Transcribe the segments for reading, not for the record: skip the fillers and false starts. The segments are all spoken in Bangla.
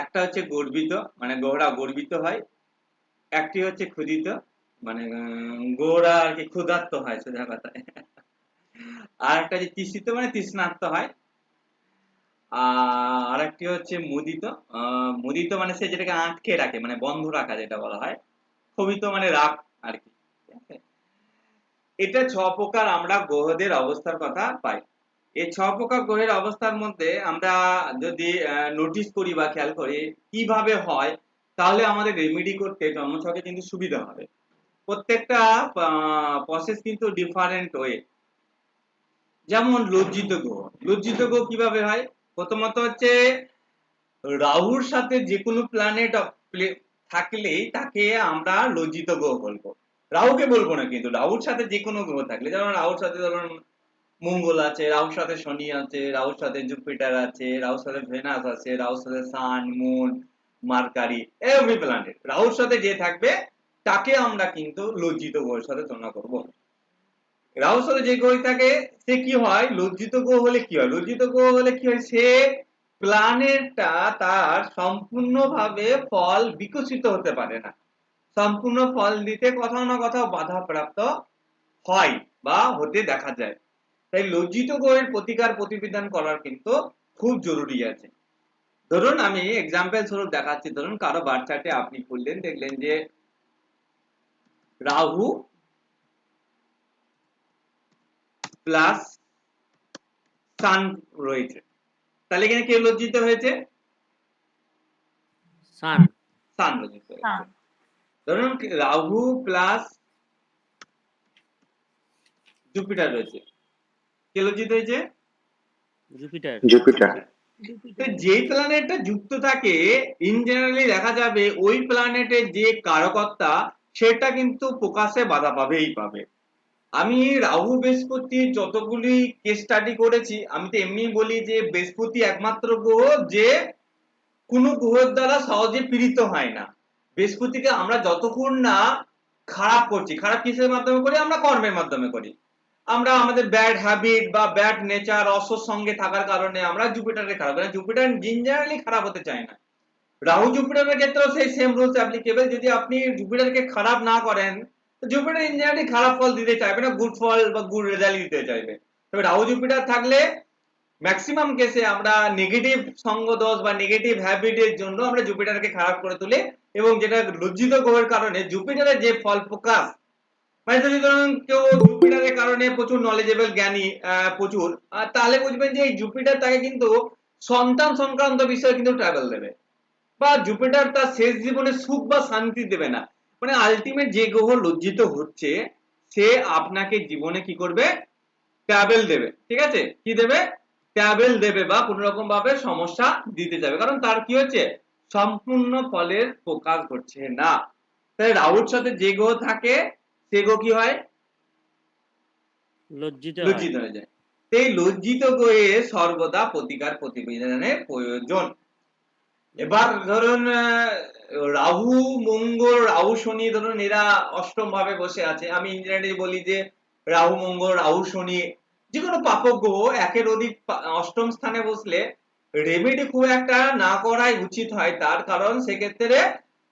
একটা হচ্ছে গর্বিত, মানে গ্রহরা গর্বিত হয়। একটি হচ্ছে ক্ষুধিত, মানে গ্রহরা আর কি ক্ষুধার্ত হয় সোজা কথায়। আর একটা যে তৃষিত মানে তৃষ্ণার্ত হয়। আর একটি হচ্ছে মুদিত। মুদিত মানে সে যেটাকে আটকে রাখে, মানে বন্ধ রাখা যেটা বলা হয়। ক্ষোভিত মানে রাগ আর কি। ঠিক আছে? এটা ৬ প্রকার আমরা গ্রহদের অবস্থার কথা পাই। এই ৬ প্রকার গ্রহের অবস্থার মধ্যে আমরা যদি নোটিস করি বা খেয়াল করি কিভাবে হয়, তাহলে আমাদের রেমেডি করতে জন্মছকে কিন্তু সুবিধা হবে। প্রত্যেকটা প্রসেস কিন্তু ডিফারেন্ট ওয়ে। যেমন লজ্জিত গ্রহ। লজ্জিত গ্রহ কিভাবে হয়? প্রথমত হচ্ছে রাহুর সাথে যেকোনো প্ল্যানেট থাকলেই তাকে আমরা লজ্জিত গ্রহ বলবো। রাহুকে বলবো না, কিন্তু রাহুর সাথে যেকোনো গ্রহ থাকলে, যেমন রাহুর সাথে ধরুন মঙ্গল আছে, রাহুর সাথে শনি আছে, রাহুর সাথে জুপিটার আছে, রাহুর সাথে ভেনাস আছে, রাহুর সাথে সান, মুন, মার্কারি, এভরি প্ল্যানেট রাহুর সাথে যে থাকবে তাকে আমরা কিন্তু লজ্জিত গ্রহের সাথে তুলনা করব। রাহুর সাথে যে গ্রহ থাকে সে কি হয়, লজ্জিত গ্রহ হলে কি হয়, লজ্জিত গ্রহ হলে কি হয়, সে প্ল্যানেটটা তার সম্পূর্ণভাবে ফল বিকশিত হতে পারে না, সম্পূর্ণ ফল দিতে কোথাও না কোথাও বাধাপ্রাপ্ত হয় বা হতে দেখা যায়। তাই লজ্জিত গ্রহের প্রতিকার প্রতিবিধান করার কিন্তু খুব জরুরি আছে। ধরুন আমি এক্সাম্পল স্বরূপ দেখাচ্ছি, ধরুন কারো বার্থ চার্টে আপনি খুললেন, দেখলেন যে রাহু প্লাস সান রয়েছে, তাহলে এখানে কে লজ্জিত হয়েছে? সান। সান লজ্জিত হয়েছে। ধরুন রাহু প্লাস জুপিটার রয়েছে, কে লজ্জিত হয়েছে? জুপিটার। জুপিটার। তো যে প্ল্যানেটটা যুক্ত থাকে ইন জেনারেলি দেখা যাবে ওই প্ল্যানেটের যে কারকত্তা সেটা কিন্তু প্রকাশে বাধা পাবেই পাবে। আমি রাহু বৃহস্পতি যতগুলি কেস স্টাডি করেছি, আমি তো এমনি বলি যে বৃহস্পতি একমাত্র গ্রহ যে কোনো গ্রহের দ্বারা সহজে পীড়িত হয় না। বৃহস্পতিকে আমরা যতক্ষণ না খারাপ করছি, খারাপ কিসের মাধ্যমে করি, আমরা কর্মের মাধ্যমে করি। আমরা আমাদের ব্যাড হ্যাবিট বা ব্যাড নেচার অসৎ সঙ্গে থাকার কারণে আমরা জুপিটারকে খারাপ করি। জুপিটার জেনারেলি খারাপ হতে চায় না। রাহু জুপিটারের ক্ষেত্রেও সেই সেম রুলস অ্যাপ্লিকেবল। যদি আপনি জুপিটারকে খারাপ না করেন, তো জুপিটার ইনজেনারেলি খারাপ ফল দিতে চাইবে না, গুড ফল বা গুড রেজাল্ট দিতে চাইবে। তবে রাহু জুপিটার থাকলে ম্যাক্সিমাম কেসে আমরা নেগেটিভ সঙ্গ দোষ বা নেগেটিভ হ্যাবিটের জন্য আমরা জুপিটারকে খারাপ করে তুলি, এবং যেটা লজ্জিত গ্রহের কারণে জুপিটারের যে ফল প্রকাশ, মানে যদি ধরুন কেউ জুপিটারের কারণে প্রচুর নলেজেবল জ্ঞানী প্রচুর, তাহলে বুঝবেন যে এই জুপিটার তাকে কিন্তু সন্তান সংক্রান্ত বিষয়ে কিন্তু ট্রাভেল দেবে, বা জুপিটার তার শেষ জীবনে সুখ বা শান্তি দেবে না। মানে আলটিমেট যে গ্রহ লজ্জিত হচ্ছে সে আপনাকে জীবনে কি করবে, ট্রাভেল দেবে। ঠিক আছে, কি দেবে, ট্রাভেল দেবে বা কোন রকম ভাবে সমস্যা দিতে যাবে, কারণ তার কি হচ্ছে, সম্পূর্ণ ফলের প্রকাশ ঘটছে না। তাই রাহুর সাথে যে গ্রহ থাকে সে গ্রহ কি হয়, লজ্জিত হয়। লজ্জিত হয়ে যায়। এই লজ্জিত গ্রহে সর্বদা প্রতিকার প্রতিবিধানের প্রয়োজন। এবার ধরুন রাহু মঙ্গল, রাহু শনি, ধরুন এরা অষ্টম ভাবে বসে আছে। আমি ইঞ্জিনিয়ারিং বলি যে রাহু মঙ্গল, রাহু শনি, যে কোনো পাপক গ্রহ একের অধিক অষ্টম স্থানে বসলে রেমেডি খুব একটা না করাই উচিত হয়, তার কারণ সেক্ষেত্রে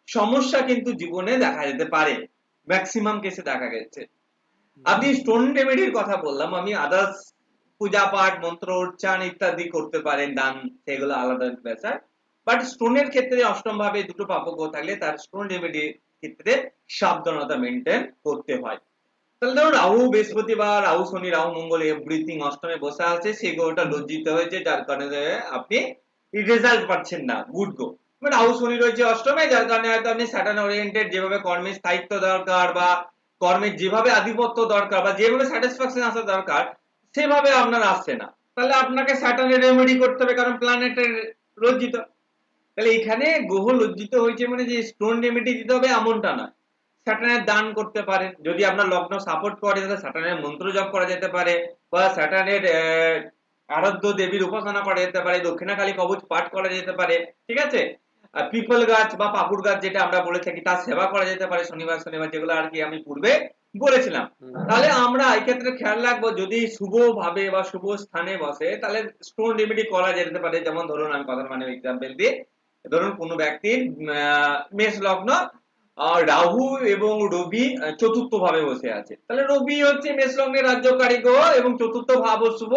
সমস্যা কিন্তু জীবনে দেখা যেতে পারে, ম্যাক্সিমাম কেসে দেখা গেছে। আপনি স্টোন রেমেডির কথা বললাম, আমি আদার্স পূজা পাঠ মন্ত্র উচ্চারণ ইত্যাদি করতে পারেন দান, সেগুলো আলাদা ব্যাপার। বাট স্টোনের ক্ষেত্রে অষ্টম ভাবে দুটো পাপক থাকলে তার স্টোন রেমেডির ক্ষেত্রে সাবধানতা মেনটেন করতে হয়। তাহলে ধরুন রাহু বৃহস্পতি বা রাহু শনি রাহু মঙ্গল এভরিথিং অষ্টমে বসে আছে, সেই গ্রহটা লজ্জিত হয়েছে, যার কারণে আপনি রেজাল্ট পাচ্ছেন না গুড গ্রহ। রাহু শনি রয়েছে অষ্টমে, যার কারণে হয়তো আপনি স্যাটার্ন ওরিয়েন্টেড, যেভাবে কর্মের স্থায়িত্ব দরকার বা কর্মের যেভাবে আধিপত্য দরকার বা যেভাবে স্যাটিসফ্যাকশন আসা দরকার সেভাবে আপনার আসছে না, তাহলে আপনাকে স্যাটার্নের রেমেডি করতে হবে, কারণ প্ল্যানেটের লজ্জিত। তাহলে এখানে গ্রহ লজ্জিত হয়েছে মানে যে স্টোন রেমেডি দিতে হবে এমনটা না। স্যাটার্নের দান করতে পারেন, যদি আপনার লগ্ন সাপোর্ট করে তাহলে স্যাটার্নের মন্ত্র জপ করা যেতে পারে, বা স্যাটার্নের আরাধ্য দেবীর উপাসনা করা যেতে পারে, দক্ষিণাকালী কবচ পাঠ করা যেতে পারে। ঠিক আছে, পিপল গাছ বা পাকুড় গাছ যেটা আমরা বলে থাকি তার সেবা করা যেতে পারে শনিবার শনিবার, যেগুলো আর কি আমি পূর্বে বলেছিলাম। তাহলে আমরা এই ক্ষেত্রে খেয়াল রাখবো যদি শুভ ভাবে বা শুভ স্থানে বসে তাহলে স্টোন রেমেডি করা যেতে পারে। যেমন ধরুন আমি কথা মানে এক্সাম্পল দিই, ধরুন কোনো ব্যক্তির মেষ লগ্ন, রাহু এবং রবি চতুর্থ ভাবে বসে আছে, তাহলে রবি হচ্ছে মেষ লগ্নের রাজ্যকারী গ্রহ এবং চতুর্থ ভাব শুভ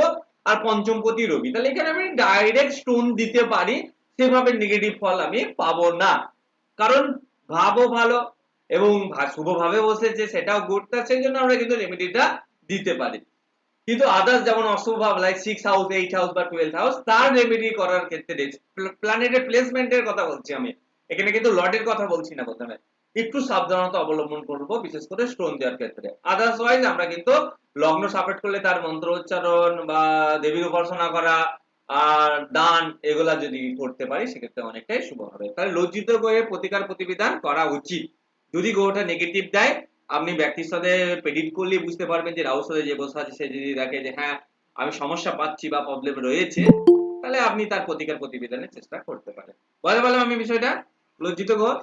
আর পঞ্চমপতি রবি, তাহলে এখানে আমি ডাইরেক্ট স্টোন দিতে পারি, সেভাবে নেগেটিভ ফল আমি পাবো না, কারণ ভাবও ভালো এবং শুভ ভাবে বসেছে সেটাও গুড, সেই জন্য আমরা কিন্তু রেমেডিটা দিতে পারি। কিন্তু আদার্স যেমন অশুভ ভাব লাইক 6 হাউস 8 হাউস বা 12 হাউস, তার রেমেডি করার ক্ষেত্রে প্ল্যানেটের প্লেসমেন্টের কথা বলছি আমি, এখানে কিন্তু লর্ডের কথা বলছি না, প্রথমে একটু সাবধানতা অবলম্বন করব বিশেষ করে স্টোন দেওয়ার ক্ষেত্রে। আদার্সওয়াইজ আমরা কিন্তু লগ্ন সাপোর্ট করলে তার মন্ত্র উচ্চারণ বা দেবীর উপাসনা করা আর দান এগুলা যদি করতে পারি সেক্ষেত্রে অনেকটাই শুভ হবে। তাহলে লজ্জিত গ্রহে প্রতিকার প্রতিবিধান করা উচিত। যদি গ্রহটা নেগেটিভ দেয়, আপনি ব্যক্তির সাথে প্রেডিক্ট করলে বুঝতে পারবেন যে রাহুর সাথে যে বসে আছে সে যদি দেখে যে হ্যাঁ আমি সমস্যা পাচ্ছি বা প্রবলেম রয়েছে, তাহলে আপনি তার প্রতিকার প্রতিবিধানের চেষ্টা করতে পারেন। বুঝতে পারলাম আমি বিষয়টা? লজ্জিত গ্রহ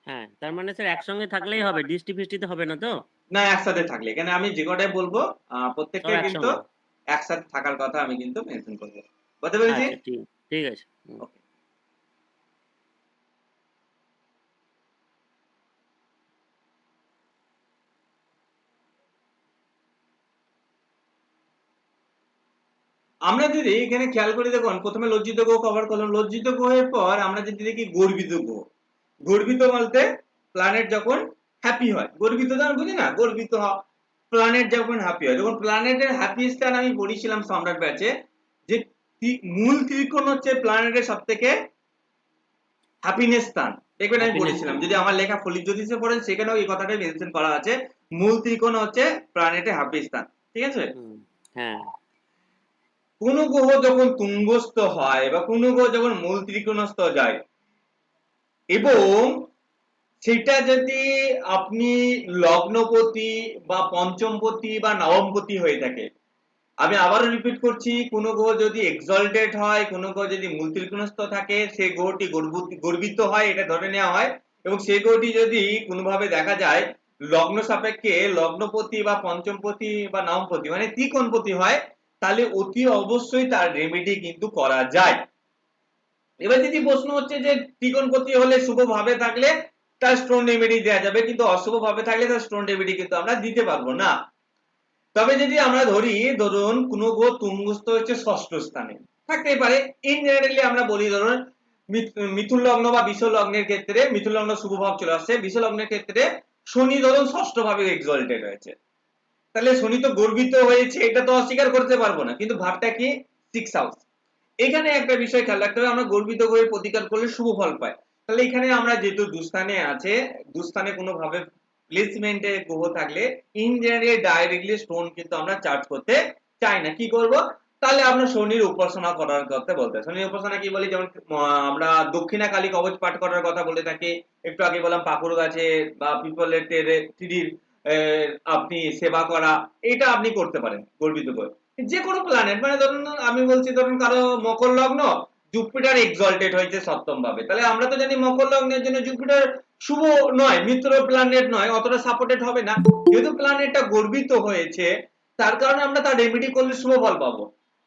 হ্যাঁ, তার মানে স্যার একসঙ্গে থাকলেই হবে, দৃষ্টি ফিষ্টিতে হবে না তো? না, একসাথে থাকলে, এখানে আমি যে কটাই বলবো সব প্রত্যেককে কিন্তু একসঙ্গে। একসাথে থাকার কথা আমি কিন্তু মেনশন করবো। বুঝতে পেরেছি? আচ্ছা, ঠিক ঠিক আছে। ওকে। আমরা যদি এখানে খেয়াল করি, দেখুন প্রথমে লজ্জিত গ্রহ কভার করলাম, লজ্জিত গ্রহের পর আমরা যদি দেখি গর্বিত গ্রহ। গর্বিত বলতে প্ল্যানেট যখন হ্যাপি হয়, গর্বিত তো আমরা বুঝি না, গর্বিত প্ল্যানেট যখন হ্যাপি হয়, যখন প্ল্যানেটের হ্যাপি স্থান আমি পড়িয়েছিলাম সম্রাট ব্যাচে, যে মূল ত্রিকোণ হচ্ছে প্ল্যানেটের সব থেকে হ্যাপিনেস স্থান, দেখবেন আমি হ্যাপিনেস বলেছিলাম, টাইম। যদি আমার লেখা ফলিত জ্যোতিষে পড়েন সেখানেও এই কথাটাই মেনশন করা আছে, মূল ত্রিকোণ হচ্ছে প্ল্যানেটের হ্যাপি স্থান, ঠিক আছে? হ্যাঁ। কোন গ্রহ যখন তুঙ্গস্থ হয় বা কোন গ্রহ যখন মূল ত্রিকোণস্থ যায় এবং সেটা যদি আপনি লগ্নপতি বা পঞ্চমপতি বা নবমপতি হয়ে থাকে, আমি আবারও রিপিট করছি, কোন গ্রহ যদি এক্সল্টেড হয়, কোন গ্রহ যদি মূল ত্রিকোণস্থ থাকে, সেই গ্রহটি গর্বিত হয়, এটা ধরে নেওয়া হয়, এবং সেই গ্রহটি যদি কোনোভাবে দেখা যায় লগ্ন সাপেক্ষে লগ্নপতি বা পঞ্চমপতি বা নবমপতি মানে ত্রিকোণপতি হয়, তাহলে অতি অবশ্যই তার রেমেডি কিন্তু করা যায়। এবার যদি প্রশ্ন হচ্ছে যে ত্রিকোণপতি হলে শুভ ভাবে থাকলে তার স্টোন রেমেডি দেওয়া যাবে, কিন্তু অশুভ ভাবে থাকলে তার স্টোন রেমেডি কিন্তু আমরা দিতে পারবো না। তবে যদি আমরা ধরি, ধরুন কোন গ্রহ তুঙ্গস্থ হচ্ছে ষষ্ঠ স্থানে, থাকতেই পারে, ইন জেনারেলি আমরা বলি ধরুন মিথুন লগ্ন বা বিষ লগ্নের ক্ষেত্রে, মিথুন লগ্ন শুভ ভাব চলে আসছে, বিষ লগ্নের ক্ষেত্রে শনি ধরুন ষষ্ঠ ভাবে এক্সল্টেড হয়েছে, তাহলে শনি তো গর্বিত হয়েছে এটা তো অস্বীকার করতে পারবো না, কিন্তু ভাবটা কি 6 হাউস। এখানে একটা বিষয় খেয়াল রাখতে হবে, আমরা গর্বিত গ্রহের প্রতিকার করলে শুভ ফল পাই, তাহলে এখানে আমরা যেহেতু দুস্থানে আছে, দুস্থানে কোনো ভাবে প্লেসমেন্টে গ্রহ থাকলে ইন জেনারেলি ডাইরেক্টলি স্টোন কিন্তু আমরা চার্জ করতে চাই না, কি করব, তাহলে আমরা শনির উপাসনা করার কথা বলতে, শনির উপাসনা কি বলি, যেমন আমরা দক্ষিণা কালী কবচ পাঠ করার কথা বলে থাকি, একটু আগে বললাম পাকুড় গাছে বা পিপলের ট্রির আপনি সেবা করা, এটা আপনি করতে পারেন গর্বিত করে। যে কোনো প্ল্যানেট মানে ধরুন আমি বলছি, ধরুন কারো মকর লগ্ন, জুপিটার এক্সল্টেড হয়েছে সপ্তম ভাবে, তাহলে আমরা তো জানি মকর লগ্নের জন্য জুপিটার শুভ নয়, মিত্র প্ল্যানেট নয়, অতটা সাপোর্টেড হবে না, যেহেতু প্ল্যানেটটা গর্বিত হয়েছে তার কারণে আমরা তার রেমেডি করলে শুভ ফল পাবো।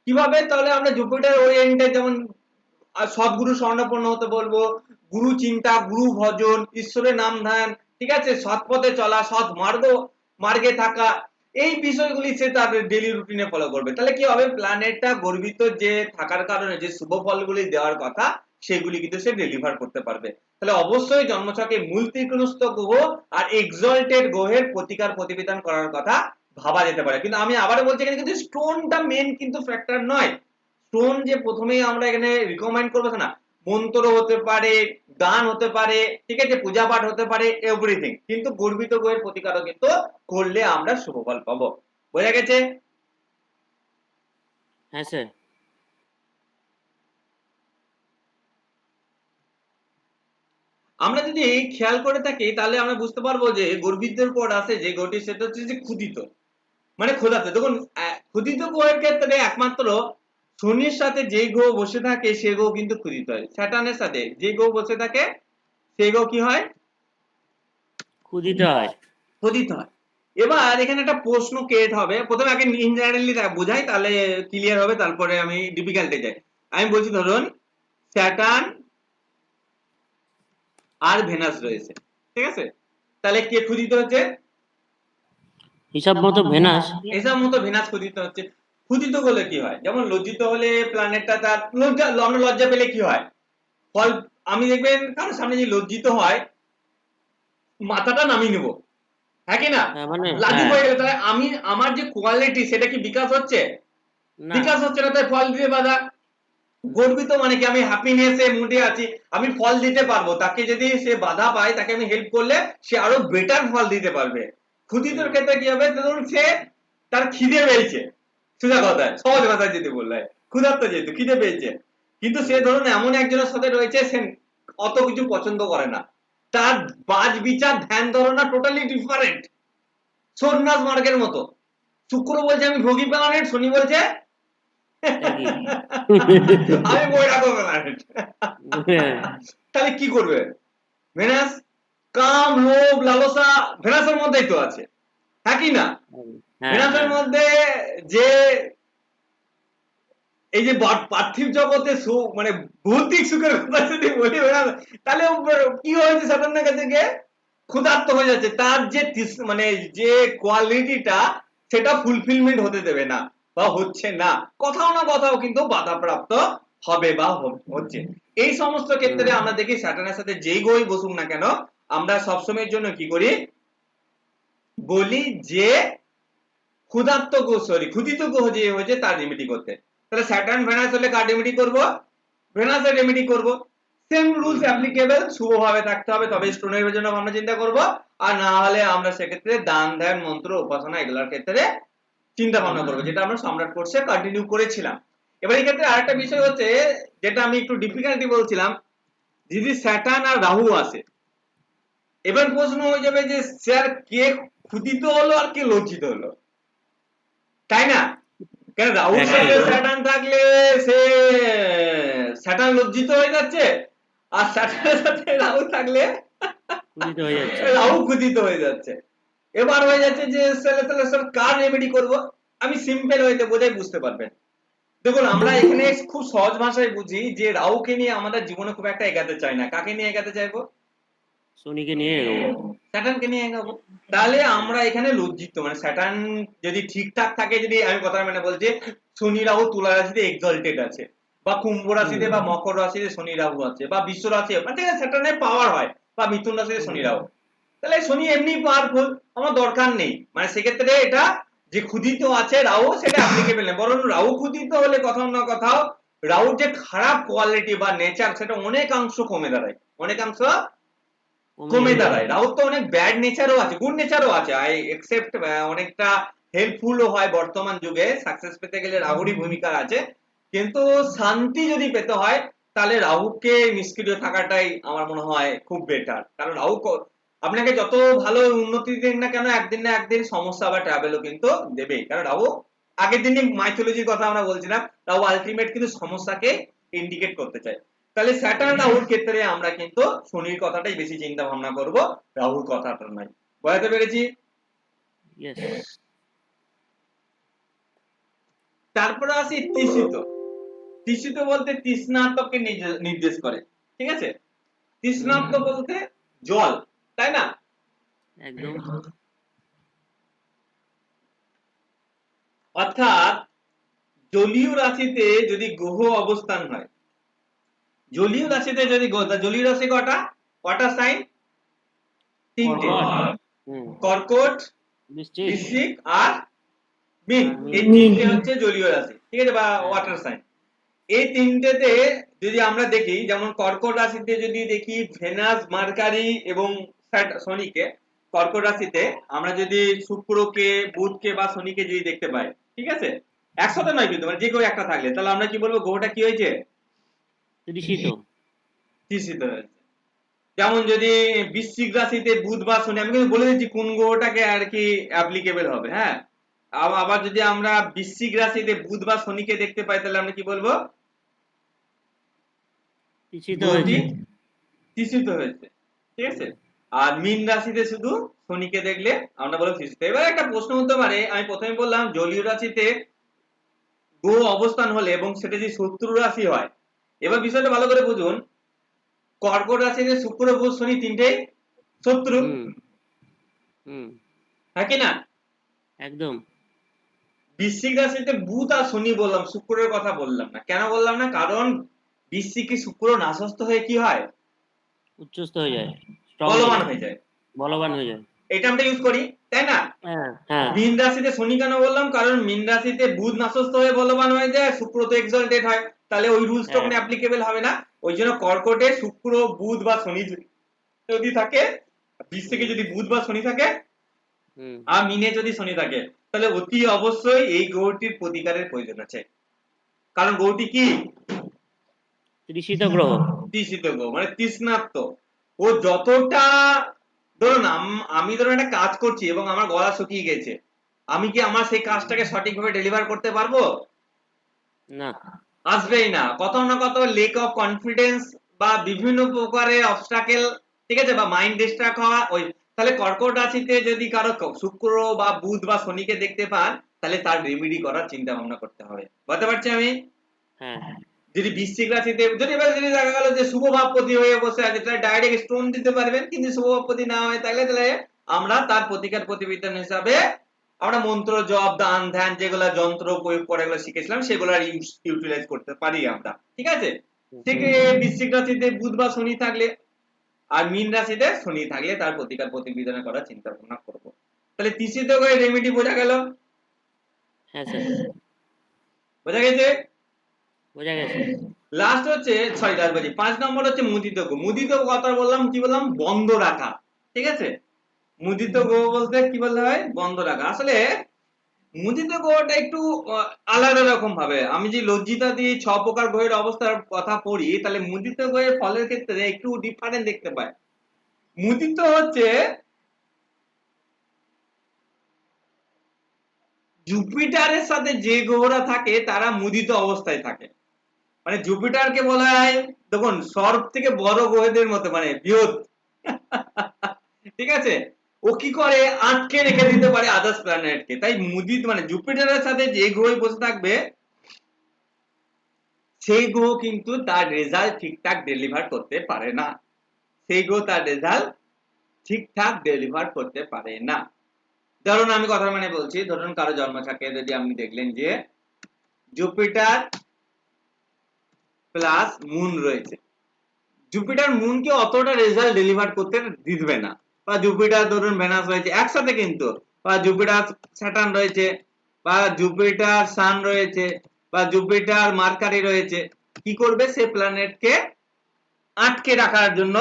কিভাবে? তাহলে আমরা জুপিটার ওরিয়েন্টেড, যেমন সদ্গুরু স্বর্ণপন্ন হতে বলবো, গুরু চিন্তা, গুরু ভজন, ঈশ্বরের নাম ধ্যান, ঠিক আছে, সৎ পথে চলা, সৎ মার্গে থাকা, এই বিষয়গুলি সে তার ডেইলি রুটিনে ফলো করবে, তাহলে কি হবে, প্ল্যানেটটা গর্বিত যে থাকার কারণে যে শুভ ফলগুলি দেওয়ার কথা সেগুলি কিন্তু সে ডেলিভার করতে পারবে। তাহলে অবশ্যই জন্মছকে মূল ত্রিকোণস্থ গ্রহ আর এক্সল্টেড গ্রহের প্রতিকার প্রতিবিধান করার কথা ভাবা যেতে পারে, কিন্তু আমি আবারও বলছি এখানে কিন্তু স্টোনটা মেন কিন্তু ফ্যাক্টর নয়, স্টোন যে প্রথমেই আমরা এখানে রিকমেন্ড করবো না, মন্ত্র হতে পারে, গান হতে পারে, ঠিক আছে, পূজা পাঠ হতে পারে, এভরিথিং, কিন্তু গর্বিত গ্রহের প্রতিকারও কিন্তু করলে আমরা শুভ ফল পাবো। বোঝা গেছে? হ্যাঁ স্যার। আমরা যদি খেয়াল করে থাকি তাহলে আমরা বুঝতে পারবো যে গর্বিতদের পর আছে যে গ্রহটি, সেটা হচ্ছে যে ক্ষুধিত, মানে খোদাতে। দেখুন ক্ষুধিত গ্রহের ক্ষেত্রে একমাত্র শনির সাথে যে গ্রহ বসে থাকে সে গ্রহ কিন্তু ক্ষুধিত হয়, স্যাটার্নের সাথে যে গ্রহ বসে থাকে সেই গ্রহ কি হয়, ক্ষুদিত হয়। ক্ষুধিত হয়। এবার এখানে একটা প্রশ্ন ক্রিয়েট হবে, প্রথমে আগে ইন জেনারেলি বোঝাই তাহলে ক্লিয়ার হবে, তারপরে আমি ডিফিকাল্টে যাই। আমি বলছি ধরুন স্যাটার্ন আর ভেনাস রয়েছে, ঠিক আছে? তাহলে কে ক্ষুদিত হচ্ছে? হিসাব মতো ভেনাস। হিসাব মতো ভেনাস ক্ষুদিত হচ্ছে। ক্ষুদিত হলে কি হয়, যেমন লজ্জিত হলে প্ল্যানেটটা তার আমরা লজ্জা পেলে কি হয়, ফল আমি দেখবেন কারোর সামনে যে লজ্জিত হয় মাথাটা নামিয়ে নেবো, হ্যাঁ কি না? মানে লাজুক হ্যাঁ, হয়ে গেলে তাহলে আমি আমার যে কোয়ালিটি সেটা কি বিকাশ হচ্ছে? না। বিকাশ হচ্ছে না, তাই ফল দিতে বাধা। গর্বিত মানে কি, আমি হ্যাপিনেস এর মুডে আছি, আমি ফল দিতে পারবো, তাকে যদি সে বাধা পায় তাকে আমি হেল্প করলে সে আরো বেটার ফল দিতে পারবে। ক্ষুদিতর ক্ষেত্রে কি হবে, ধরুন সে তার খিদে পেয়েছে, সোজা কথায় সহজ ভাষায় যদি বললে, ক্ষুধার্ত যেহেতু খিদে পেয়েছে, কিন্তু সে ধরুন এমন একজনের সাথে রয়েছে সে অত কিছু পছন্দ করে না, তার বাজ বিচার ধ্যান ধারণা টোটালি ডিফারেন্ট, সন্ন্যাস মার্গের মতো। শুক্র বলছে আমি ভোগী প্ল্যানেট, শনি বলছে একই। আমি বৈরাগ্য প্ল্যানেট। তাহলে কি করবে ভেনাস? কাম লোভ লালসা ভেনাসের মধ্যেই তো আছে, হ্যাঁ কি না? হ্যাঁ, ভেনাসের হ্যাঁ। মধ্যে যে এই যে পার্থিব জগতে মানে ভৌতিক সুখের কথা যদি বলি ভেনাস, তাহলে কি হয়েছে সাধারণের কাছে গিয়ে ক্ষুধার্ত হয়ে যাচ্ছে, তার যে মানে যে কোয়ালিটিটা সেটা ফুলফিলমেন্ট হতে দেবে না বা হচ্ছে না, কোথাও না কোথাও কিন্তু বাধাপ্রাপ্ত হবে বা হচ্ছে। এই সমস্ত ক্ষেত্রে আমরা দেখি স্যাটার্নের সাথে যেই গ্রহই বসুক না কেন, আমরা সবসময়ের জন্য কি করি, বলি যে ক্ষুধার্ত গ্রহ সরি ক্ষুধিত গ্রহ যে হয়েছে তার রেমেডি করতে। তাহলে স্যাটার্ন ভেনাস হলে কার রেমেডি করব? ভেনাসের রেমেডি করব। সেম রুলস অ্যাপ্লিকেবল, শুভভাবে থাকতে হবে তবে স্টুডেন্টের জন্য আমরা চিন্তা করব, আর না হলে আমরা সেক্ষেত্রে দান ধ্যান মন্ত্র উপাসনা এগুলোর ক্ষেত্রে চিন্তা ভাবনা করবো, যেটা আমরা সম্রাট কোর্সে কন্টিনিউ করেছিলাম। এবার এই ক্ষেত্রে আরেকটা বিষয় হচ্ছে, যেটা আমি একটু ডিফিকাল্টি বলছিলাম, যদি স্যাটার্ন আর রাহু আসে, এবার প্রশ্ন হয়ে যাবে যে স্যার কে ক্ষুদিত হলো আর কে লজ্জিত হলো, তাই না? কেন রাহুর একদম। সাথে স্যাটার্ন থাকলে সে স্যাটার্ন লজ্জিত হয়ে যাচ্ছে, আর স্যাটার্নের সাথে রাহু থাকলে ক্ষুধিত হয়ে যাচ্ছে। রাহু ক্ষুদিত হয়ে যাচ্ছে। এবার হয়ে যাচ্ছে যে তাহলে স্যার কার রেমেডি করব? আমি সিম্পল হইতে বোঝাই, বুঝতে পারবেন। দেখুন আমরা এখানে খুব সহজ ভাষায় বুঝি যে রাহুকে নিয়ে আমাদের জীবনে খুব একটা এগাতে চাই না, কাকে নিয়ে এগাতে চাইবো? শনিকে নিয়ে এগোবো। স্যাটার্নকে নিয়ে এগাবো। তাহলে আমরা এখানে লজ্জিত, মানে স্যাটার্ন যদি ঠিকঠাক থাকে, যদি আমি কথা মানে বলছি শনি রাহু তুলা রাশিতে এক্সalted আছে, বা কুম্ভ রাশিতে বা মকর রাশিতে শনি রাহু আছে, বা বিশ্ব রাশি মানে স্যাটার্নের পাওয়ার হয়, বা মিথুন রাশিতে শনি রাহু, তাহলে শনি এমনি পাওয়ারফুল, আমার দরকার নেই, মানে সেক্ষেত্রে এটা যে ক্ষুধিত আছে রাহু সেটা অ্যাপ্লিকেবল নেই, বরং রাহু ক্ষুধিত হলে কোথাও না কোথাও রাহুর যে খারাপ কোয়ালিটি বা নেচার সেটা অনেকাংশ কমে দাঁড়ায়, অনেকাংশ কমে কমে যাবে। দাঁড়ায়। রাহুর তো অনেক ব্যাড নেচারও আছে, গুড নেচারও আছে, আই একসেপ্ট, অনেকটা হেল্পফুলও হয় বর্তমান যুগে, সাকসেস পেতে গেলে রাহুরই ভূমিকা আছে, কিন্তু শান্তি যদি পেতে হয় তাহলে রাহুকে নিষ্ক্রিয় থাকাটাই আমার মনে হয় খুব বেটার, কারণ রাহু আপনাকে যত ভালো উন্নতি দিন না কেন একদিন না একদিন সমস্যা বা ট্রাভেলও কিন্তু দেবেই, কারণ রাহু আগের দিনই মাইথোলজির কথা আমরা বলছিলাম, রাহু আলটিমেট কিন্তু সমস্যাকে ইন্ডিকেট করতে চায়। তাহলে স্যাটার্ন রাহুর ক্ষেত্রে আমরা কিন্তু শনির কথাটাই বেশি চিন্তা ভাবনা করব, রাহুর কথাটা নয়। বুঝতে পেরেছি? ইয়েস। তারপরে আসি তৃষিত। তৃষিত বলতে তৃষ্ণার্তকে নির্দেশ করে, ঠিক আছে? তৃষ্ণার্ত বলতে জল, তাই না? একদম। অর্থাৎ জলীয় রাশিতে যদি গ্রহ অবস্থান হয়, জলীয় রাশিতে যদি জলীয় রাশি কটা, কটা সাইন? তিনটে, কর্কট। হুম। কর্কট, বৃশ্চিক বৃশ্চিক আর মীন, আর এই মীন। তিনটে হচ্ছে জলীয় রাশি, ঠিক আছে, বা হ্যাঁ। Water sign. এই তিনটেতে যদি আমরা দেখি, যেমন কর্কট রাশিতে যদি দেখি ভেনাস মার্কারি এবং শনিকে, কর্কট রাশিতে আমরা যদি শুক্রকে বুধকে বা শনিকে যদি দেখতে পাই, ঠিক আছে, একসাথে নয় কিন্তু, মানে যে কেউ একটা থাকলে, তাহলে আমরা কি বলবো, গ্রহটা কি হয়েছে? তৃষিত। তৃষিত হয়েছে। যেমন যদি বৃশ্চিক রাশিতে বুধ বা শনি, আমি কিন্তু বলে দিচ্ছি কোন গ্রহটাকে আর কি অ্যাপ্লিকেবল হবে, হ্যাঁ। আবার যদি আমরা বৃশ্চিক রাশিতে বুধ বা শনিকে দেখতে পাই তাহলে আমরা কি বলবো, তৃষিত গ্রহটি হয়েছে। তৃষিত হয়েছে, ঠিক আছে। আর মীন রাশিতে শুধু শনিকে দেখলে আমরা বলবো তৃষিত। এবার একটা প্রশ্ন হতে পারে, আমি প্রথমে বললাম জলীয় রাশিতে গ্রহ অবস্থান হলে এবং সেটা যদি শত্রু রাশি হয়, এবার বিষয়টা ভালো করে বুঝুন, কর্কট রাশিতে শুক্র বুধ শনি তিনটেই শত্রু, হুম হুম হ্যাঁ কি না? একদম। বৃশ্চিক রাশিতে বুধ আর শনি বললাম, শুক্রের কথা বললাম না। কেন বললাম না? কারণ বৃশ্চিকে শুক্র নাশস্ত হয়ে কি হয়? উচ্চস্থ হয়ে যায়, স্ট্রং হয়ে বলবান যায়, হয়ে যায়। বলবান হয়ে যায়। এটা আমরা ইউজ করি, তাই না? হ্যাঁ হ্যাঁ মীন রাশিতে শনি কেন বললাম? কারণ মীন রাশিতে বুধ নাশস্ত হয়ে বলবান হয়ে যায়, শুক্র তো এক্সল্টেড হয়, তাহলে ওই রুলস তো হ্যাঁ ওখানে অ্যাপ্লিকেবল হবে না। ওই জন্য কর্কটে শুক্র বুধ বা শনি যদি থাকে, বৃশ্চিকে হুম যদি বুধ বা শনি থাকে, হুম আর মিনে যদি শনি থাকে, তাহলে অতি অবশ্যই এই গ্রহটির প্রতিকারের প্রয়োজন আছে। কারণ গ্রহটি কি? তৃষিত গ্রহ। তৃষিত গ্রহ, মানে তৃষ্ণার্ত। ও যতটা, ধরুন আমি ধরুন একটা কাজ করছি এবং আমার গলা শুকিয়ে গেছে, আমি কি আমার সেই কাজটাকে সঠিকভাবে ডেলিভার করতে পারবো? না। আসবেই না। কত না কত লেক অফ কনফিডেন্স বা বিভিন্ন প্রকারের অবস্টাকেল, ঠিক আছে, বা মাইন্ড ডিস্ট্রাক্ট হওয়া। ওই তাহলে কর্কট রাশিতে যদি কারো শুক্র বা বুধ বা শনিকে দেখতে পান, তাহলে তার রেমেডি করার চিন্তা ভাবনা করতে হবে। বুঝতে পারছি আমি? হ্যাঁ যদি বৃশ্চিক রাশিতে যদি এবার যদি দেখা গেল যে শুভ ভাবপতি হয়ে বসে আছে, তাহলে ডাইরেক্ট স্টোন দিতে পারবেন, কিন্তু শুভ ভাবপতি না হয় তাহলে আমরা তার প্রতিকার প্রতিবিধান হিসাবে আমরা মন্ত্র জপ দান ধ্যান যেগুলো যন্ত্র প্রয়োগ করে এগুলো শিখেছিলাম সেগুলো ইউটিলাইজ করতে পারি আমরা, ঠিক আছে? ঠিক হুম বৃশ্চিক রাশিতে বুধ বা শনি থাকলে আর মীন রাশিতে শনি থাকলে তার প্রতিকার প্রতিবিধান করার চিন্তা ভাবনা করব। তাহলে তৃষিত করে রেমেডি বোঝা গেল? হ্যাঁ স্যার, বোঝা গেছে? বোঝা গেছে। লাস্ট হচ্ছে, সরি লাস্ট বলছি, 5 নম্বর হচ্ছে মুদিত গো। মুদিত কথা বললাম, কি বললাম? বন্ধ রাখা, ঠিক আছে? মুদিত গো বলতে কি বলতে হয়? বন্ধ রাখা। আসলে মুদিত গোটা একটু আলাদা রকম ভাবে, আমি যে লজ্জিতা দিয়ে 6 প্রকার গ্রহের অবস্থার কথা পড়ি, তাহলে মুদিত গ্রহের ফলের ক্ষেত্রে একটু ডিফারেন্ট দেখতে পাই। মুদিত হচ্ছে জুপিটারের সাথে যে গ্রহরা থাকে তারা মুদিত অবস্থায় থাকে। মানে জুপিটারকে বলা হয়, দেখুন, সব থেকে বড় গ্রহদের মতো, মানে বৃহৎ, ঠিক আছে? ও কি করে? আটকে রেখে দিতে পারে আদার্স প্ল্যানেটকে। তাই মুদিত মানে জুপিটারের সাথে যে গ্রহ বসে থাকবে, সেই গ্রহ কিন্তু তার রেজাল্ট ঠিকঠাক ডেলিভার করতে পারে না। সেই গ্রহ তার রেজাল্ট ঠিকঠাক ডেলিভার করতে পারে না। ধরুন আমি কথা মানে বলছি, ধরুন কারো জন্মছকে যদি আপনি দেখলেন যে জুপিটার প্লাস মুন রয়েছে, জুপিটার মুনকে অতটা রেজাল্ট ডেলিভার করতে দিবে না। বা জুপিটার ধরুন ভেনাস রয়েছে একসাথে, কিন্তু বা জুপিটার স্যাটার্ন রয়েছে, বা জুপিটার সান রয়েছে, বা জুপিটার মার্কারি রয়েছে, কি করবে? সে প্ল্যানেটকে আটকে রাখার জন্য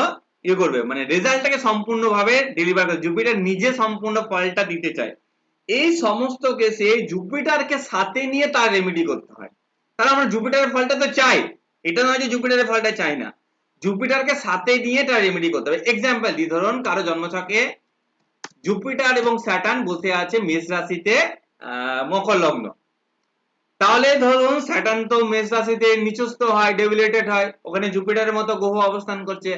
ইয়ে করবে, মানে রেজাল্টটাকে সম্পূর্ণভাবে ডেলিভার করে। জুপিটার নিজে সম্পূর্ণ ফলটা দিতে চায়। এই সমস্ত কেসে জুপিটারকে সাথে নিয়ে তার রেমেডি করতে হয়। কারণ আমরা জুপিটারের ফলটা তো চাই, এটা নয় যে জুপিটারের ফলটা চাই না, জুপিটারকে সাথে নিয়ে তার রেমেডি করতে হবে। এক্সাম্পল দিই, ধরুন কারো জন্মছকে জুপিটার এবং স্যাটার্ন বসে আছে মেষ রাশিতে, মকর লগ্ন, তাহলে ধরুন স্যাটার্ন তো মেষ রাশিতে নিচস্থ হয়, ডেবিলেটেড হয়, ওখানে জুপিটারের মতো গ্রহ অবস্থান করছে।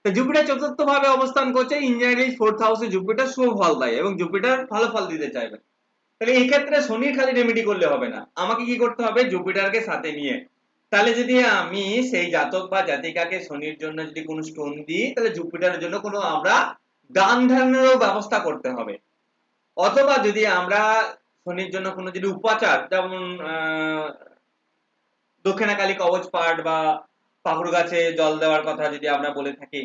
তো জুপিটার চতুর্থ ভাবে অবস্থান করছে, ইঞ্জিনিয়ারিং 4th হাউসে জুপিটার শুভ ফল দেয় এবং জুপিটার ভালো ফল দিতে চাইবে। তাহলে এই ক্ষেত্রে শনির খালি রেমেডি করলে হবে না, আমাকে কি করতে হবে? জুপিটারকে সাথে নিয়ে। তাহলে যদি আমি সেই জাতক বা জাতিকাকে শনির জন্য যদি কোনো স্টোন দিই, তাহলে জুপিটারের জন্য কোনো আমরা দান ধ্যানেরও ব্যবস্থা করতে হবে। অথবা যদি আমরা শনির জন্য কোনো যদি উপাচার, যেমন দক্ষিণাকালী কবচ পাঠ বা পাকুড় গাছে জল দেওয়ার কথা যদি আমরা বলে থাকি,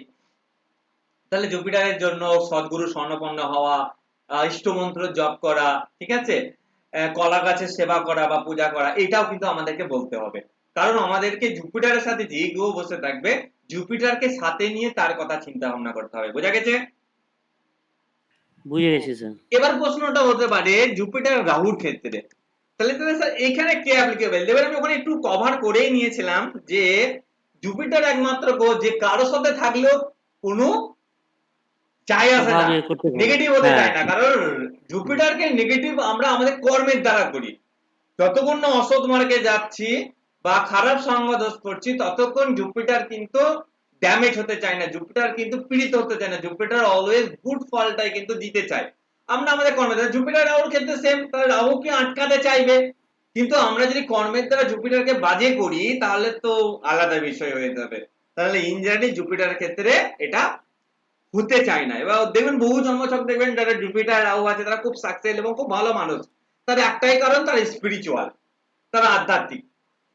তাহলে জুপিটারের জন্য সদ্গুরু স্বর্ণপন্ন হওয়া, ইষ্টমন্ত্র জপ করা, ঠিক আছে, কলা গাছের সেবা করা বা পূজা করা, এটাও কিন্তু আমাদেরকে বলতে হবে। কারণ আমাদেরকে জুপিটারের সাথে যে গ্রহ বসে থাকবে, জুপিটারকে সাথে নিয়ে তার কথা চিন্তা ভাবনা করতে হবে। বোঝা গেছে? বুঝে গেছি স্যার। এবার প্রশ্নটা হতে পারে জুপিটার রাহুর ক্ষেত্রে, তাহলে স্যার এখানে কে অ্যাপ্লিকেবল? এবার আমি ওখানে একটু কভার করেই নিয়েছিলাম যে জুপিটার একমাত্র গ্রহ যে কারো সাথে থাকলেও কোনো চাই আসে প্রভাব না, ইয়ে করতে পারে। নেগেটিভ হতে হ্যাঁ চায় না। কারণ জুপিটারকে নেগেটিভ আমরা আমাদের কর্মের দ্বারা করি। যতক্ষণ না অসৎ মার্গে যাচ্ছি বা খারাপ সঙ্গ দোষ করছি, ততক্ষণ জুপিটার কিন্তু ড্যামেজ হতে চায় না, জুপিটার কিন্তু পীড়িত হতে চায় না, জুপিটার অলওয়েজ গুড ফলটাই কিন্তু দিতে চায়। আমরা আমাদের কর্মের দ্বারা, জুপিটার রাহুর ক্ষেত্রে সেম, তাহলে রাহুকে আটকাতে চাইবে। কিন্তু আমরা যদি কর্মের দ্বারা জুপিটারকে বাজে করি, তাহলে তো আলাদা বিষয় হয়ে যাবে। তাহলে ইন জেনারেলি জুপিটারের ক্ষেত্রে এটা হতে চায় না। এবার দেখবেন বহু জন্মছক দেখবেন যারা জুপিটার রাহু আছে তারা খুব সাকসেস এবং খুব ভালো মানুষ, তার একটাই কারণ তারা স্পিরিচুয়াল, তারা আধ্যাত্মিক।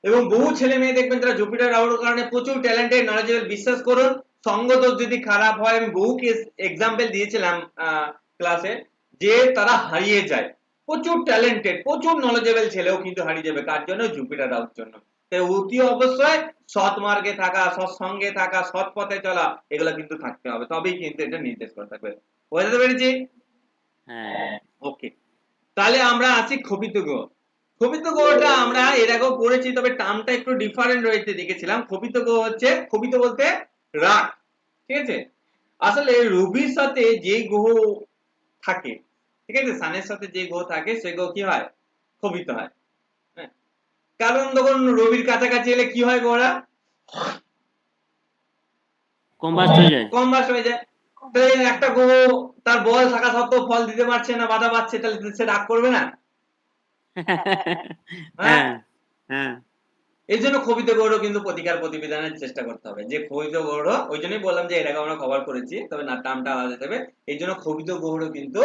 এবং বহু ছেলে মেয়ে দেখবেন যারা জুপিটার রাহুর কারণে প্রচুর ট্যালেন্টেড নলেজেবল, বিশ্বাস করুন সঙ্গ দোষ যদি খারাপ হয়, আমি বহু কেস এক্সাম্পল দিয়েছিলাম ক্লাসে, যে তারা হারিয়ে যায়। প্রচুর ট্যালেন্টেড প্রচুর নলেজেবল ছেলেও কিন্তু হারিয়ে যাবে, কার জন্য? জুপিটার রাহুর জন্য। তাই অতি অবশ্যই সৎ মার্গে থাকা, সৎসঙ্গে থাকা, সৎ পথে চলা, এগুলো কিন্তু থাকতে হবে, তবেই কিন্তু এটা নির্দেশ করে থাকবে। বুঝতে পেরেছি? হ্যাঁ ওকে, তাহলে আমরা আছি ক্ষোভিত গ্রহ। ক্ষোভিত গ্রহটা আমরা এর আগেও পড়েছি, তবে টার্মটা একটু ডিফারেন্ট রয়েছে দেখেছিলাম। ক্ষোভিত গ্রহ হচ্ছে, ক্ষোভিত বলতে রাগ, ঠিক আছে? আসলে রবির সাথে যে গ্রহ থাকে, ঠিক আছে, সানের সাথে যে গ্রহ থাকে সে গ্রহ কি হয়? ক্ষোভিত হয়। হ্যাঁ, কারণ তখন রবির কাছাকাছি এলে কি হয় গ্রহরা? কম্বাস্ট হয়ে যায়। কম্বাস্ট হয়ে যায়। তাহলে একটা গ্রহ তার বল থাকা সত্ত্বেও ফল দিতে পারছে না, বাধা পাচ্ছে, তাহলে সে রাগ করবে না? হ্যাঁ, হ্যাঁ হ্যাঁ এই জন্য ক্ষোভিত গৌড় কিন্তু প্রতিকার প্রতিবিধানের চেষ্টা করতে হবে। যে ক্ষোভিত গৌড়, ওই জন্যই বললাম যে এর আগে আমরা কভার করেছি, তবে না টার্মটা আলাদা দেবে। এই জন্য ক্ষোভিত গৌড় কিন্তু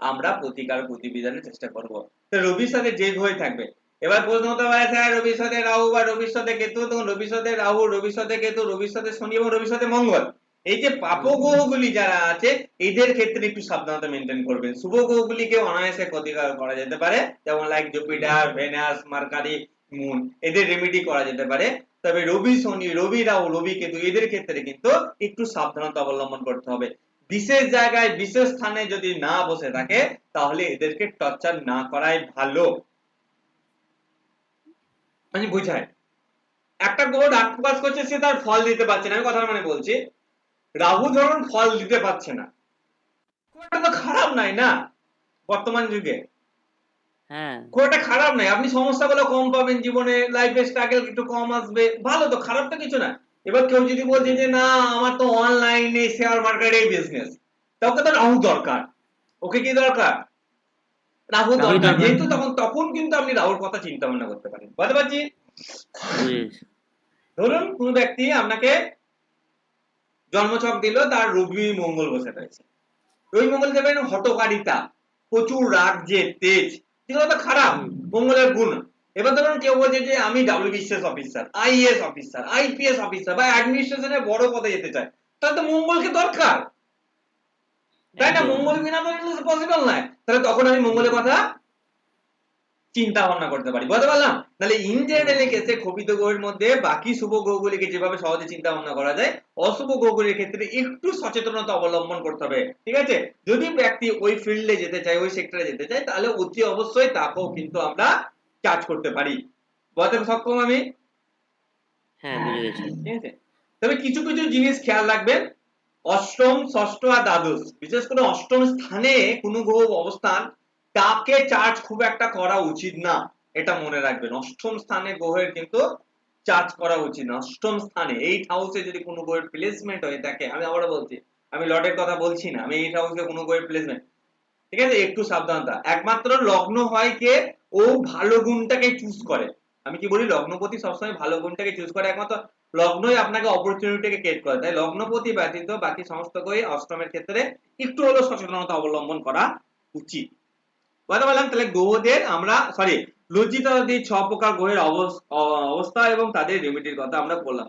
আমরা প্রতিকার প্রতিবিধানের চেষ্টা করব। তো রবির সাথে যে গ্রহই থাকবে, এবার প্রশ্ন হতে পারে স্যার রবির সাথে রাহু বা রবির সাথে কেতু, তখন রবির সাথে রাহু, রবির সাথে কেতু, রবির সাথে শনি এবং রবির সাথে মঙ্গল, এই যে পাপ গ্রহগুলি যারা আছে এদের ক্ষেত্রে একটু সাবধানতা মেনটেন করবেন। শুভ গ্রহগুলিকে অনায়াসে ক্ষতিকার করা যেতে পারে, যেমন like Jupiter, Venus, Mercury, moon, এদের রেমেডি করা যেতে পারে। তবে রবি শনি, রবি রাহু, রবি কেতু এদের ক্ষেত্রে কিন্তু একটু সাবধানতা অবলম্বন করতে হবে। বিশেষ জায়গায় বিশেষ স্থানে যদি না বসে থাকে তাহলে এদেরকে টর্চার না করাই ভালো। মানে বুঝায়, একটা গ্রহ ডাক প্রকাশ করছে, সে তার ফল দিতে পারছে না, আমি কথার মানে বলছি। রাহু ধরুন ফল দিতে পারছে না, খুব একটা তো খারাপ নাই না বর্তমান যুগে, হ্যাঁ খুব একটা খারাপ নাই। আপনি সমস্যাগুলো কম পাবেন জীবনে, লাইফে স্ট্রাগল একটু কম আসবে, ভালো তো, খারাপ তো কিছু না। এবার কেউ যদি বলছে যে না আমার তো অনলাইনে শেয়ার মার্কেটে বিজনেস, তাকে তো রাহু দরকার। ওকে কি দরকার? রাহু রাহুই দরকার, দরকার। যেহেতু তখন কিন্তু আপনি রাহুর কথা চিন্তা ভাবনা করতে পারেন। বুঝতে পারছি? বুঝেছি। ধরুন কোন ব্যক্তি আপনাকে জন্মছক দিল, তার রবি মঙ্গল বসে রয়েছে। রবি মঙ্গল দেবেন হটকারিতা, প্রচুর রাগ, যে তেজ, এগুলো তো খারাপ মঙ্গলের গুণ। এবার ধরুন কেউ বলছে যে আমি WBCS officer, IAS officer, IPS officer বা অ্যাডমিনিস্ট্রেশনে বড় পদে যেতে চায়, তাহলে তো মঙ্গলকে দরকার, তাই না? একদম। মঙ্গল বিনা পসিবল নয়। তাহলে তখন আমি মঙ্গলের কথা চিন্তা ভাবনা করতে পারি। বুঝতে পারলাম? তাহলে ইন জেনারেল কেসে ক্ষোভিত গ্রহের মধ্যে বাকি শুভ গ্রহগুলিকে যেভাবে সহজে চিন্তা ভাবনা করা যায়, অশুভ গ্রহগুলির ক্ষেত্রে একটু সচেতনতা অবলম্বন করতে হবে। ঠিক আছে? যদি ব্যক্তি ওই ফিল্ডে যেতে চায়, ওই সেক্টরে যেতে চায়, তাহলে অতি অবশ্যই তাকেও কিন্তু আমরা চার্জ করতে পারি। বুঝতে সক্ষম আমি? হ্যাঁ বুঝে গেছি। ঠিক আছে? তবে কিছু কিছু জিনিস খেয়াল রাখবেন। অষ্টম, ষষ্ঠ আর দ্বাদশ, বিশেষ করে অষ্টম স্থানে কোন গ্রহ অবস্থান, তাকে চার্জ খুব একটা করা উচিত না, এটা মনে রাখবেন। অষ্টম স্থানে গ্রহের কিন্তু চার্জ করা উচিত না। অষ্টম স্থানে 8 হাউসে যদি কোনো গ্রহের প্লেসমেন্ট হয়ে থাকে, আমি আবারও বলছি, আমি লটের কথা বলছি না, আমি 8 হাউসে কোনো গ্রহের প্লেসমেন্ট, ঠিক আছে, একটু সাবধানতা। একমাত্র লগ্ন হয় কে, ও ভালো গুণটাকে চুজ করে। আমি কি বলি, লগ্নপতি সবসময় ভালো গুণটাকে চুজ করে, একমাত্র লগ্নই আপনাকে অপরচুনিটিকে ক্রিয়েট করে। তাই লগ্নপতি ব্যতীত বাকি সমস্ত গ্রহই অষ্টমের ক্ষেত্রে একটু হলেও সচেতনতা অবলম্বন করা উচিত। কথা বললাম, তাহলে গ্রহদের আমরা লজ্জিত 6 প্রকার গ্রহের অবস্থা এবং তাদের রেমেডির কথা আমরা বললাম।